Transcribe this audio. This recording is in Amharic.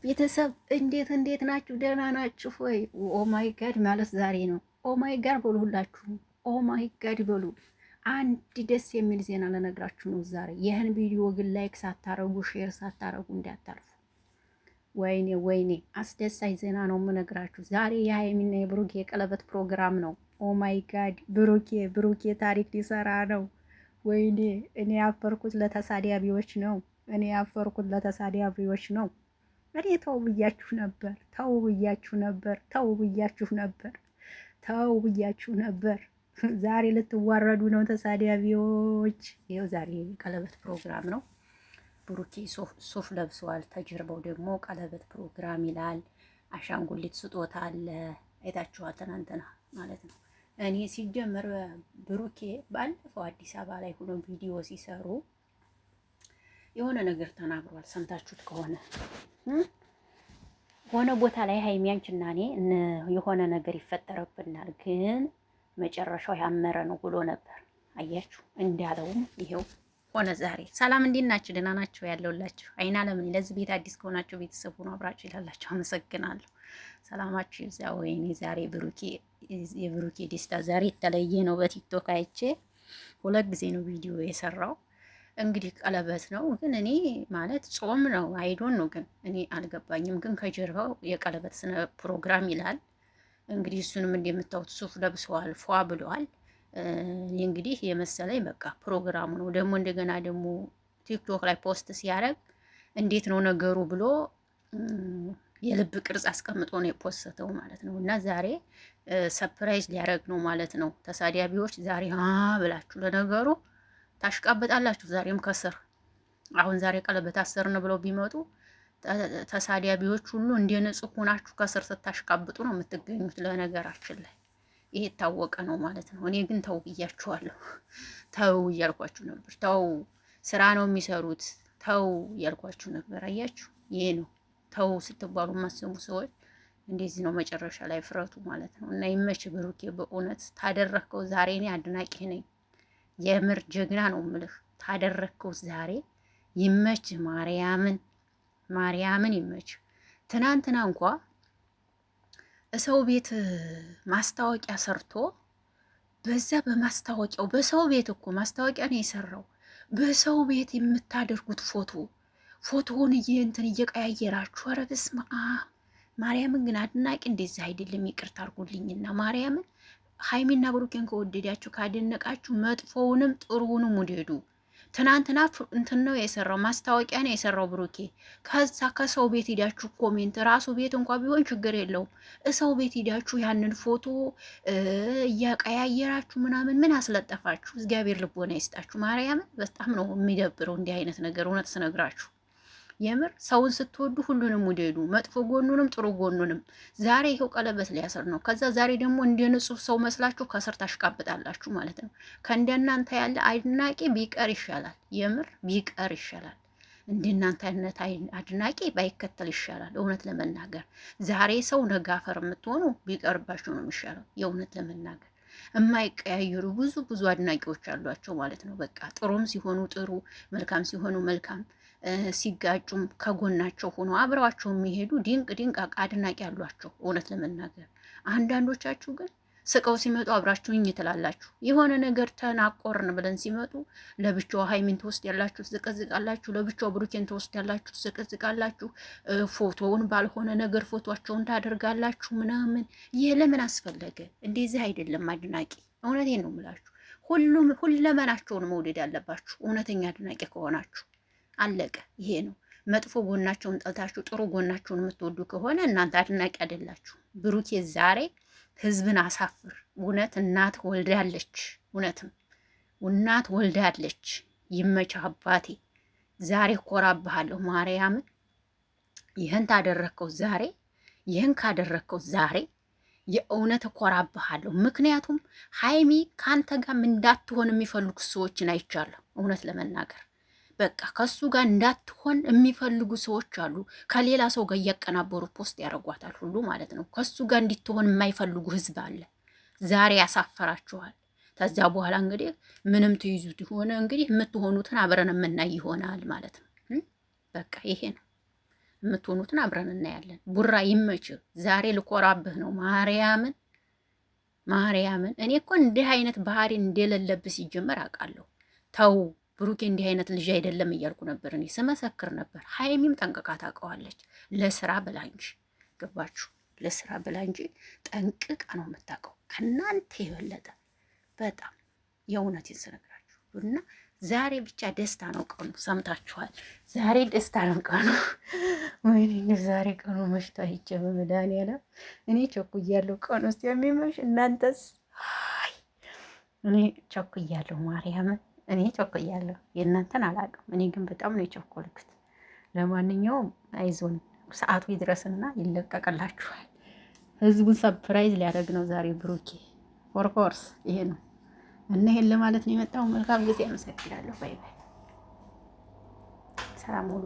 ቤተሰብ እንዴት ናችሁ? ደህና ናችሁ ወይ? ኦ ማይ ጋድ ማለት ዛሬ ነው። ኦ ማይ ጋድ በሉ ሁላችሁም። ኦ ማይ ጋድ በሉ። አንድ ደስ የሚል ዜና ልነግራችሁ ነው ዛሬ። ይህን ቪዲዮ ግን ላይክ ሳታረጉ ሼር ሳታረጉ እንዳታልፉ። ወይኔ አስደሳች ዜና ነው የምነግራችሁ ዛሬ። የሀይሚና የብሩኬ የቀለበት ፕሮግራም ነው። ኦ ማይ ጋድ ብሩኬ ታሪክ ሊሰራ ነው። ወይኔ እኔ ያፈርኩት ለተሳዳቢዎች ነው። እኔ ያፈርኩት ለተሳዳቢዎች ነው። እኔ ተው ብያችሁ ነበር፣ ተው ብያችሁ ነበር፣ ተው ብያችሁ ነበር፣ ተው ብያችሁ ነበር። ዛሬ ልትዋረዱ ነው ተሳዳቢዎች። ይኸው ዛሬ ቀለበት ፕሮግራም ነው። ብሩኬ ሱፍ ለብሰዋል። ተጀርባው ደግሞ ቀለበት ፕሮግራም ይላል። አሻንጉሊት ስጦታ አለ። አይታችኋል ትናንትና ማለት ነው። እኔ ሲጀመር ብሩኬ ባለፈው አዲስ አበባ ላይ ሆኖ ቪዲዮ ሲሰሩ የሆነ ነገር ተናግሯል። ሰምታችሁት ከሆነ ሆነ ቦታ ላይ ሀይሚ አንቺና እኔ የሆነ ነገር ይፈጠረብናል፣ ግን መጨረሻው ያመረ ነው ብሎ ነበር። አያችሁ እንዳለውም ይሄው ሆነ ዛሬ። ሰላም እንዴት ናችሁ? ደህና ናችሁ? ያለውላችሁ አይና ለምን ለዚህ ቤት አዲስ ከሆናችሁ ቤተሰቡ ነው አብራችሁ ይላላችሁ። አመሰግናለሁ። ሰላማችሁ ይብዛ። ወይኔ ዛሬ የብሩኬ ደስታ ዛሬ የተለየ ነው። በቲክቶክ አይቼ 2 ጊዜ ነው ቪዲዮ የሰራው። እንግዲህ ቀለበት ነው፣ ግን እኔ ማለት ጾም ነው አይዶን ነው፣ ግን እኔ አልገባኝም። ግን ከጀርባው የቀለበት ስነ ፕሮግራም ይላል። እንግዲህ እሱንም እንደምታዩት ሱፍ ለብሰዋል፣ ፏ ብለዋል። እኔ እንግዲህ የመሰለኝ በቃ ፕሮግራሙ ነው። ደግሞ እንደገና ደግሞ ቲክቶክ ላይ ፖስት ሲያደርግ እንዴት ነው ነገሩ ብሎ የልብ ቅርጽ አስቀምጦ ነው የፖስተው ማለት ነው። እና ዛሬ ሰርፕራይዝ ሊያደርግ ነው ማለት ነው። ተሳዳቢዎች ዛሬ ብላችሁ ለነገሩ ታሽቃበጣላችሁ። ዛሬም ከስር አሁን ዛሬ ቀለበት አሰርን ብለው ቢመጡ ተሳዳቢዎች ሁሉ እንደ ንጹህ ሆናችሁ ከስር ስታሽቃብጡ ነው የምትገኙት። ለነገራችን ላይ ይሄ የታወቀ ነው ማለት ነው። እኔ ግን ተው ብያችኋለሁ። ተው እያልኳችሁ ነበር። ተው ስራ ነው የሚሰሩት። ተው እያልኳችሁ ነበር። አያችሁ፣ ይሄ ነው ተው ስትባሉ የማሰሙ ሰዎች እንደዚህ ነው መጨረሻ ላይ ፍረቱ ማለት ነው። እና ይመች ብሩኬ፣ በእውነት ታደረግከው ዛሬ እኔ አድናቂ ነኝ። የምር ጀግና ነው ምልህ። ታደረግከው ዛሬ ይመች። ማርያምን ይመች። ትናንትና እንኳ ሰው ቤት ማስታወቂያ ሰርቶ በዛ በማስታወቂያው በሰው ቤት እኮ ማስታወቂያ ነው የሰራው። በሰው ቤት የምታደርጉት ፎቶውን እንትን እየቀያየራችሁ፣ ኧረ በስመ አብ። ማርያምን ግን አድናቂ እንደዚህ አይደለም። ይቅርታ አድርጉልኝና ማርያምን ሀይሚና ብሩኬን ከወደዳችሁ ካደነቃችሁ መጥፎውንም ጥሩውንም ውደዱ። ትናንትና እንትን ነው የሰራው፣ ማስታወቂያ ነው የሰራው ብሩኬ። ከዛ ከሰው ቤት ሂዳችሁ ኮሜንት፣ ራሱ ቤት እንኳ ቢሆን ችግር የለውም፣ ሰው ቤት ሂዳችሁ ያንን ፎቶ እያቀያየራችሁ ምናምን ምን አስለጠፋችሁ? እግዚአብሔር ልቦና ይስጣችሁ። ማርያምን በጣም ነው የሚደብረው እንዲህ አይነት ነገር። እውነት ስነግራችሁ የምር ሰውን ስትወዱ ሁሉንም ውደዱ፣ መጥፎ ጎኑንም ጥሩ ጎኑንም። ዛሬ ይኸው ቀለበት ሊያስር ነው። ከዛ ዛሬ ደግሞ እንደ ንጹህ ሰው መስላችሁ ከስር ታሽቃብጣላችሁ ማለት ነው። ከእንደናንተ ያለ አድናቂ ቢቀር ይሻላል። የምር ቢቀር ይሻላል። እንደናንተ አይነት አድናቂ ባይከተል ይሻላል። እውነት ለመናገር ዛሬ ሰው ነገ አፈር የምትሆኑ ቢቀርባችሁ ነው የሚሻለው። የእውነት ለመናገር የማይቀያየሩ ብዙ አድናቂዎች አሏቸው ማለት ነው። በቃ ጥሩም ሲሆኑ ጥሩ፣ መልካም ሲሆኑ መልካም፣ ሲጋጩም ከጎናቸው ሆኖ አብረዋቸው የሚሄዱ ድንቅ አድናቂ አሏቸው። እውነት ለመናገር አንዳንዶቻችሁ ግን ስቀው ሲመጡ አብራችሁኝ ትላላችሁ። የሆነ ነገር ተናቆርን ብለን ሲመጡ ለብቻው ሀይሚን ትወስድ ያላችሁ ትዘቀዝቃላችሁ፣ ለብቻው ብሩኬን ትወስድ ያላችሁ ትዘቀዝቃላችሁ፣ ፎቶውን ባልሆነ ነገር ፎቶቸውን ታደርጋላችሁ ምናምን። ይህ ለምን አስፈለገ? እንደዚህ አይደለም አድናቂ። እውነቴን ነው የምላችሁ። ሁለመናቸውን መውደድ ያለባችሁ እውነተኛ አድናቂ ከሆናችሁ አለቀ። ይሄ ነው። መጥፎ ጎናቸውን ጠልታችሁ ጥሩ ጎናቸውን የምትወዱ ከሆነ እናንተ አድናቂ አይደላችሁ። ብሩኬ ዛሬ ህዝብን አሳፍር። እውነት እናት ወልዳለች። እውነትም እናት ወልዳለች። ይመች አባቴ። ዛሬ ኮራብሃለሁ ማርያምን። ይህን ካደረግከው ዛሬ የእውነት እኮራብሃለሁ። ምክንያቱም ሀይሚ ከአንተ ጋር እንዳትሆን የሚፈልጉ ሰዎችን አይቻለሁ። እውነት ለመናገር በቃ ከሱ ጋር እንዳትሆን የሚፈልጉ ሰዎች አሉ። ከሌላ ሰው ጋር እያቀናበሩ ፖስት ያደርጓታል ሁሉ ማለት ነው። ከሱ ጋር እንድትሆን የማይፈልጉ ህዝብ አለ። ዛሬ ያሳፈራችኋል። ከዛ በኋላ እንግዲህ ምንም ትይዙት ሆነ እንግዲህ የምትሆኑትን አብረን የምናይ ይሆናል ማለት ነው። በቃ ይሄ ነው። የምትሆኑትን አብረን እናያለን። ቡራ ይመች። ዛሬ ልኮራብህ ነው ማርያምን ማርያምን። እኔ እኮ እንዲህ አይነት ባህሪ እንደሌለብህ ሲጀመር አውቃለሁ። ተው ብሩኬ እንዲህ አይነት ልጅ አይደለም እያልኩ ነበር፣ እኔ ስመሰክር ነበር። ሀይሚም ጠንቅቃ ታውቀዋለች። ለስራ ብላ እንጂ ገባችሁ? ለስራ ብላ እንጂ ጠንቅቃ ነው የምታውቀው ከእናንተ የበለጠ በጣም የእውነቴን ስነግራችሁ እና ዛሬ ብቻ ደስታ ነው ቀኑ። ሰምታችኋል። ዛሬ ደስታ ነው ቀኑ። ወይኔ ዛሬ ቀኑ መሽቶ አይቼ በመድኃኒዓለም እኔ ቸኩያለሁ። ቀኑ ውስጥ የሚመሽ እናንተስ? እኔ ቸኩያለሁ፣ ማርያምን እኔ ቸኩያለሁ። የእናንተን አላውቅም። እኔ ግን በጣም ነው የቸኮልኩት። ለማንኛውም አይዞን፣ ሰዓቱ ይድረስና ይለቀቅላችኋል። ህዝቡን ሰፕራይዝ ሊያደርግ ነው ዛሬ ብሩኬ። ፎርኮርስ ይሄ ነው እና ይሄን ለማለት ነው የመጣው። መልካም ጊዜ። አመሰግናለሁ። ባይ ባይ። ሰላም ሁሉ